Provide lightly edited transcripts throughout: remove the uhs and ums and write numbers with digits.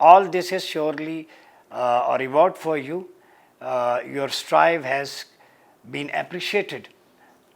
all this is surely a reward for you, your strive has been appreciated।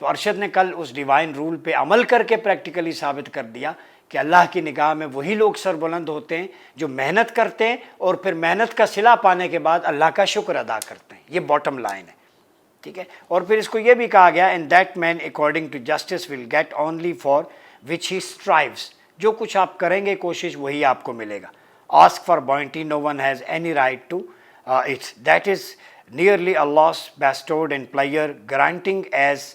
تو ارشد نے کل اس divine role پہ عمل کر کے پریکٹیکلی ثابت کر دیا کہ اللہ کی نگاہ میں وہی لوگ سربلند ہوتے ہیں جو محنت کرتے ہیں اور پھر محنت کا صلہ پانے کے بعد اللہ کا شکر ادا کرتے ہیں. یہ باٹم لائن ہے. ٹھیک ہے. اور پھر اس کو یہ بھی کہا گیا and that man according to justice will get only for which he strives. جو کچھ آپ کریں گے کوشش وہی آپ کو ملے گا. Ask for bounty no one has any right to it. That is nearly Allah's bestowed and player granting as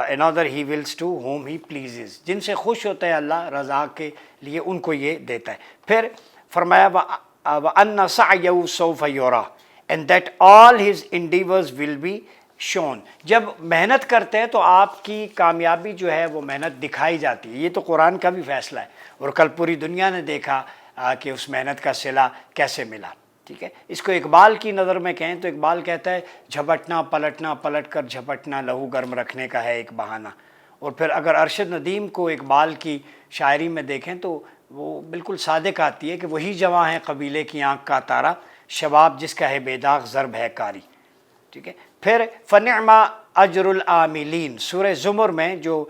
another he wills to whom he pleases. جن سے خوش ہوتا ہے اللہ رضا کے لیے ان کو یہ دیتا ہے. پھر فرمایا وَأَنَّ سَعْيَهُ سَوْفَ يُرَى and that all his endeavors will be shown. جب محنت کرتے ہیں تو آپ کی کامیابی جو ہے وہ محنت دکھائی جاتی ہے. یہ تو قرآن کا بھی فیصلہ ہے اور کل پوری دنیا نے دیکھا کہ اس محنت کا صلہ کیسے ملا. ٹھیک ہے. اس کو اقبال کی نظر میں کہیں تو اقبال کہتا ہے جھپٹنا پلٹنا پلٹ کر جھپٹنا لہو گرم رکھنے کا ہے ایک بہانہ. اور پھر اگر ارشد ندیم کو اقبال کی شاعری میں دیکھیں تو وہ بالکل صادق آتی ہے کہ وہی جواں ہے قبیلے کی آنکھ کا تارا شباب جس کا ہے بے داغ ضرب ہے کاری. ٹھیک ہے. پھر فنعم اجر العاملین سورہ زمر میں جو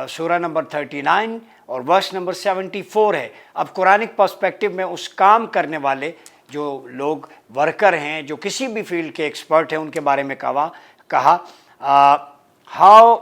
سورہ نمبر 39 اور ورس نمبر 74 ہے. اب قرآنک پرسپیکٹو میں اس کام کرنے والے جو لوگ ورکر ہیں جو کسی بھی فیلڈ کے ایکسپرٹ ہیں ان کے بارے میں کہا how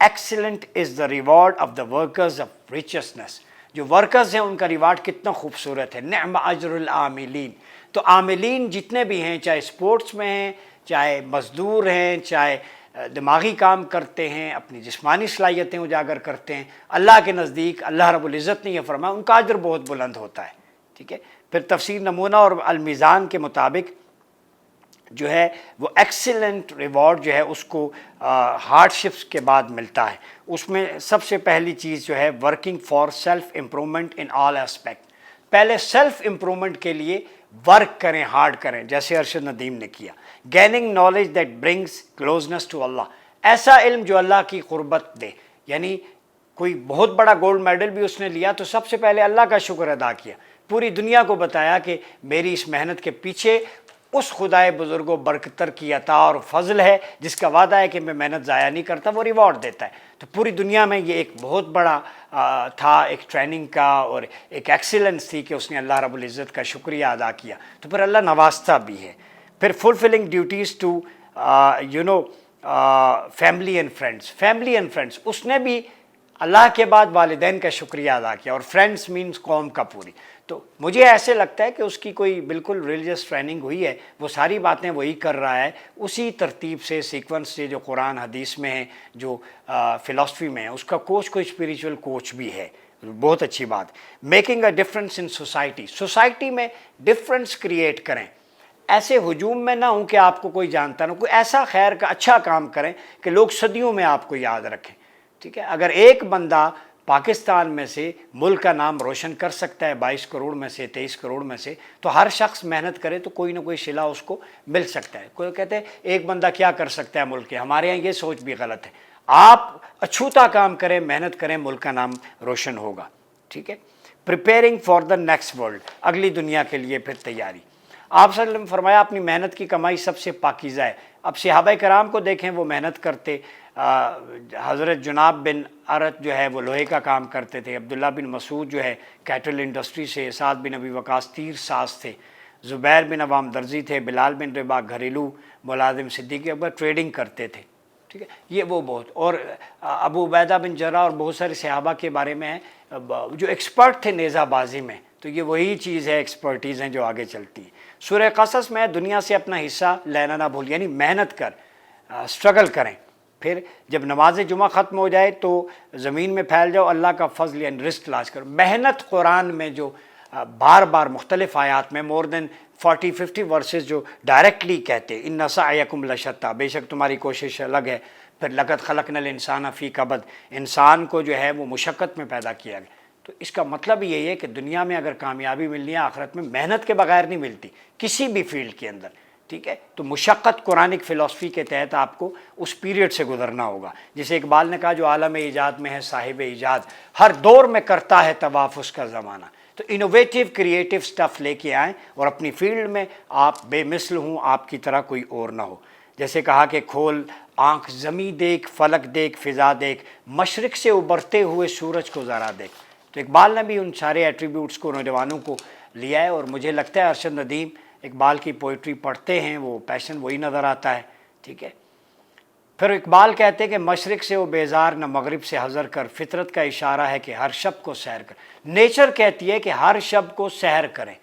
excellent is the reward of the workers of righteousness. جو ورکرز ہیں ان کا ریوارڈ کتنا خوبصورت ہے. نعم اجر العاملین. تو عاملین جتنے بھی ہیں چاہے اسپورٹس میں ہیں چاہے مزدور ہیں چاہے دماغی کام کرتے ہیں اپنی جسمانی صلاحیتیں اجاگر کرتے ہیں اللہ کے نزدیک اللہ رب العزت نے یہ فرمایا ان کا اجر بہت بلند ہوتا ہے. ٹھیک ہے. پھر تفسیر نمونہ اور المیزان کے مطابق جو ہے وہ ایکسیلنٹ ریوارڈ جو ہے اس کو ہارڈ شپس کے بعد ملتا ہے. اس میں سب سے پہلی چیز جو ہے working for self improvement in all aspect. پہلے سیلف امپرومنٹ کے لیے ورک کریں ہارڈ کریں جیسے ارشد ندیم نے کیا. Gaining knowledge that brings closeness to Allah. ایسا علم جو اللہ کی قربت دے. یعنی کوئی بہت بڑا گولڈ میڈل بھی اس نے لیا تو سب سے پہلے اللہ کا شکر ادا کیا. پوری دنیا کو بتایا کہ میری اس محنت کے پیچھے اس خدائے بزرگ و برکتر کی عطا اور فضل ہے جس کا وعدہ ہے کہ میں محنت ضائع نہیں کرتا وہ ریوارڈ دیتا ہے. تو پوری دنیا میں یہ ایک بہت بڑا تھا ایک ٹریننگ کا اور ایک ایکسیلنس تھی کہ اس نے اللہ رب العزت کا شکریہ ادا کیا. تو پھر اللہ نوازتا بھی ہے. پھر fulfilling duties to family and friends. اس نے بھی اللہ کے بعد والدین کا شکریہ ادا کیا اور فرینڈس مینس قوم کا پوری. تو مجھے ایسے لگتا ہے کہ اس کی کوئی بالکل ریلیجس ٹریننگ ہوئی ہے وہ ساری باتیں وہی کر رہا ہے اسی ترتیب سے سیکوینس سے جو قرآن حدیث میں ہے جو فلسفی میں ہے. اس کا کوچ کوئی اسپریچول کوچ بھی ہے. بہت اچھی بات. Making a difference in society میں ڈفرینس کریٹ کریں. ایسے ہجوم میں نہ ہوں کہ آپ کو کوئی جانتا نہ کوئی ایسا خیر کا اچھا کام کریں کہ لوگ صدیوں میں آپ کو یاد رکھیں. ٹھیک ہے. اگر ایک بندہ پاکستان میں سے ملک کا نام روشن کر سکتا ہے 22 کروڑ میں سے 23 کروڑ میں سے تو ہر شخص محنت کرے تو کوئی نہ کوئی صلہ اس کو مل سکتا ہے. کوئی کہتے ہیں ایک بندہ کیا کر سکتا ہے ملک کے. ہمارے یہاں یہ سوچ بھی غلط ہے. آپ اچھوتا کام کریں محنت کریں ملک کا نام روشن ہوگا. ٹھیک ہے. Preparing for the next world. اگلی دنیا کے لیے پھر تیاری. آپ صلی اللہ علیہ وسلم فرمایا اپنی محنت کی کمائی سب سے پاکیزہ ہے. اب صحابہ کرام کو دیکھیں وہ محنت کرتے. حضرت جناب بن عرت جو ہے وہ لوہے کا کام کرتے تھے. عبداللہ بن مسعود جو ہے کیٹل انڈسٹری سے. سعد بن ابی وقاص تیر ساز تھے. زبیر بن عوام درزی تھے. بلال بن رباح گھریلو ملازم. صدیق اکبر ٹریڈنگ کرتے تھے. ٹھیک ہے. یہ وہ بہت اور ابو عبیدہ بن جراح اور بہت سارے صحابہ کے بارے میں جو ایکسپرٹ تھے نیزہ بازی میں. تو یہ وہی چیز ہے ایکسپرٹیز ہیں جو آگے چلتی ہے. سورہ قصص میں دنیا سے اپنا حصہ لینا نہ بھول یعنی محنت کر اسٹرگل کریں. پھر جب نماز جمعہ ختم ہو جائے تو زمین میں پھیل جاؤ اللہ کا فضل یعنی رزق تلاش کرو. محنت قرآن میں جو بار بار مختلف آیات میں مور دین 40-50 ورسز جو ڈائریکٹلی کہتے ان سعیکم لشتی بے شک تمہاری کوشش الگ ہے. پھر لقد خلقنا الانسان فی کبد انسان کو جو ہے وہ مشقت میں پیدا کیا گیا. تو اس کا مطلب یہی ہے کہ دنیا میں اگر کامیابی ملنی ہے آخرت میں محنت کے بغیر نہیں ملتی کسی بھی فیلڈ کے اندر. ٹھیک ہے. تو مشقت قرآنک فلسفی کے تحت آپ کو اس پیریڈ سے گزرنا ہوگا. جسے اقبال نے کہا جو عالم ایجاد میں ہے صاحب ایجاد ہر دور میں کرتا ہے طواف اس کا زمانہ. تو انوویٹیو کریٹیو سٹف لے کے آئیں اور اپنی فیلڈ میں آپ بے مثل ہوں آپ کی طرح کوئی اور نہ ہو. جیسے کہا کہ کھول آنکھ زمیں دیکھ، فلک دیکھ، فضا دیکھ، مشرق سے ابھرتے ہوئے سورج کو ذرا دیکھ۔ تو اقبال نے بھی ان سارے ایٹریبیوٹس کو نوجوانوں کو لیا ہے، اور مجھے لگتا ہے ارشد ندیم اقبال کی پوئٹری پڑھتے ہیں وہ پیشن وہی نظر آتا ہے، ٹھیک ہے۔ پھر اقبال کہتے ہیں کہ مشرق سے وہ بیزار نہ مغرب سے حذر کر، فطرت کا اشارہ ہے کہ ہر شب کو سحر کر۔ نیچر کہتی ہے کہ ہر شب کو سحر کریں،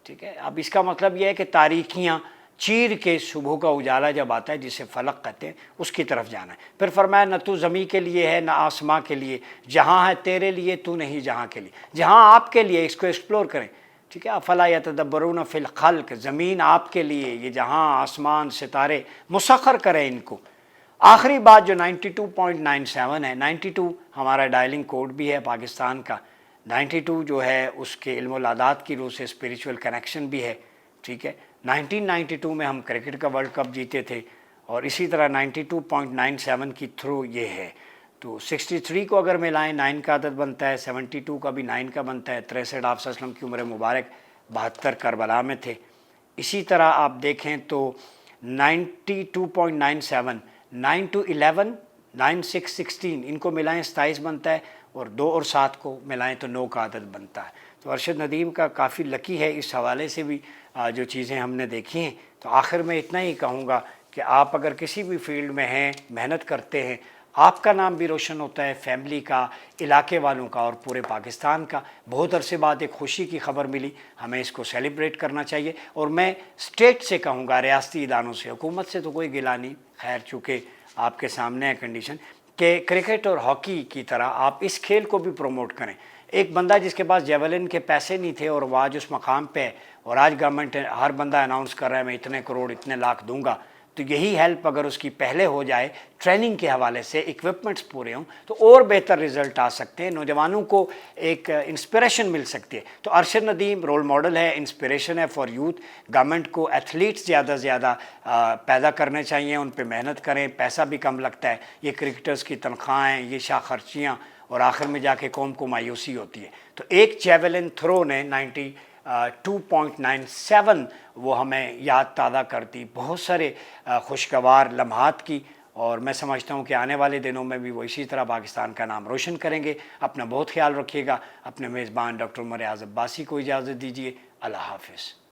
ٹھیک ہے۔ اب اس کا مطلب یہ ہے کہ تاریکیاں چیر کے صبح کا اجالا جب آتا ہے، جسے فلک کہتے ہیں، اس کی طرف جانا ہے۔ پھر فرمایا نہ تو زمیں کے لیے ہے نہ آسماں کے لیے، جہاں ہے تیرے لیے تو نہیں جہاں کے لیے، جہاں آپ کے لیے، اس کو ایکسپلور کریں، ٹھیک ہے۔ افلا یتدبرون فی الخلق، زمین آپ کے لیے، یہ جہاں، آسمان، ستارے، مسخر کریں ان کو۔ آخری بات جو 92.97 ہے، 92 ہمارا ڈائلنگ کوڈ بھی ہے پاکستان کا، 92 جو ہے اس کے علم العادات کی روح سے اسپریچول کنیکشن بھی ہے، ٹھیک ہے۔ 1992 میں ہم کرکٹ کا ورلڈ کپ جیتے تھے، اور اسی طرح 92.97 کی تھرو یہ ہے۔ تو 63 کو اگر ملائیں 9 کا عدد بنتا ہے، 72 کا بھی 9 کا بنتا ہے، 63 آپ صلی اللہ علیہ وسلم کی عمر مبارک، 72 کربلا میں تھے۔ اسی طرح آپ دیکھیں تو 92.97 9 to 11 9 6 16 ان کو ملائیں 27 بنتا ہے، اور 2 اور 7 کو ملائیں تو 9 کا عدد بنتا ہے۔ تو ارشد ندیم کا کافی لکی ہے اس حوالے سے بھی جو چیزیں ہم نے دیکھی ہیں۔ تو آخر میں اتنا ہی کہوں گا کہ آپ اگر کسی بھی فیلڈ میں ہیں، محنت کرتے ہیں، آپ کا نام بھی روشن ہوتا ہے، فیملی کا، علاقے والوں کا، اور پورے پاکستان کا۔ بہت عرصے بعد ایک خوشی کی خبر ملی، ہمیں اس کو سیلیبریٹ کرنا چاہیے۔ اور میں اسٹیٹ سے کہوں گا، ریاستی اداروں سے، حکومت سے تو کوئی گلہ نہیں، خیر چونکہ آپ کے سامنے ہے کنڈیشن، کہ کرکٹ اور ہاکی کی طرح آپ اس کھیل کو بھی پروموٹ کریں۔ ایک بندہ جس کے پاس جیولن کے پیسے نہیں تھے، اور وہ آج اس مقام پہ ہے، اور آج گورنمنٹ ہر بندہ اناؤنس کر رہا ہے میں اتنے کروڑ اتنے لاکھ دوں گا، تو یہی ہیلپ اگر اس کی پہلے ہو جائے، ٹریننگ کے حوالے سے اکوپمنٹس پورے ہوں، تو اور بہتر رزلٹ آ سکتے ہیں، نوجوانوں کو ایک انسپریشن مل سکتی ہے۔ تو ارشد ندیم رول ماڈل ہے، انسپریشن ہے فار یوتھ۔ گورنمنٹ کو ایتھلیٹس زیادہ سے زیادہ پیدا کرنے چاہیے، ان پہ محنت کریں، پیسہ بھی کم لگتا ہے، یہ کرکٹرز کی تنخواہیں، یہ شاہ خرچیاں، اور آخر میں جا کے قوم کو مایوسی ہوتی ہے۔ تو ایک جیولن تھرو نے 92.97 وہ ہمیں یاد تازہ کرتی، بہت سارے خوشگوار لمحات کی، اور میں سمجھتا ہوں کہ آنے والے دنوں میں بھی وہ اسی طرح پاکستان کا نام روشن کریں گے۔ اپنا بہت خیال رکھیے گا، اپنے میزبان ڈاکٹر عمر اعظم عباسی کو اجازت دیجیے، اللہ حافظ۔